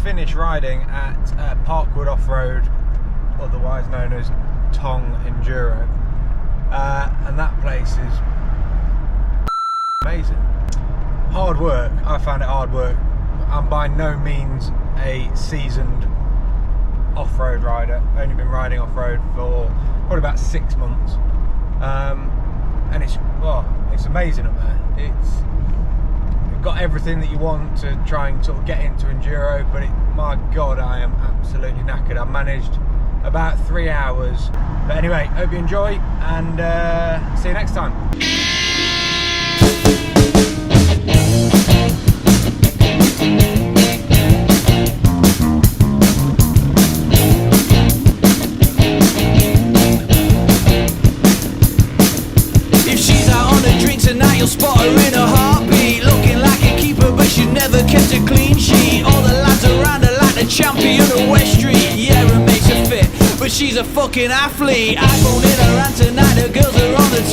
finished riding at Parkwood Off-Road, otherwise known as Tong Enduro, and that place is amazing. Hard work. I found it hard work. I'm by no means a seasoned off-road rider. I've only been riding off-road for probably about 6 months, and it's amazing up there. It's got everything that you want to try and sort of get into enduro, but my god, I am absolutely knackered. I managed about 3 hours, but anyway, hope you enjoy, and see you next time. If she's out on a drink tonight, you'll spot her in a heartbeat, looking like a keeper, but she's never kept a clean sheet. All the lads around her like the champion of West Street. Yeah, it makes her fit, but she's a fucking athlete. iPhone in her hand tonight, the girls are on the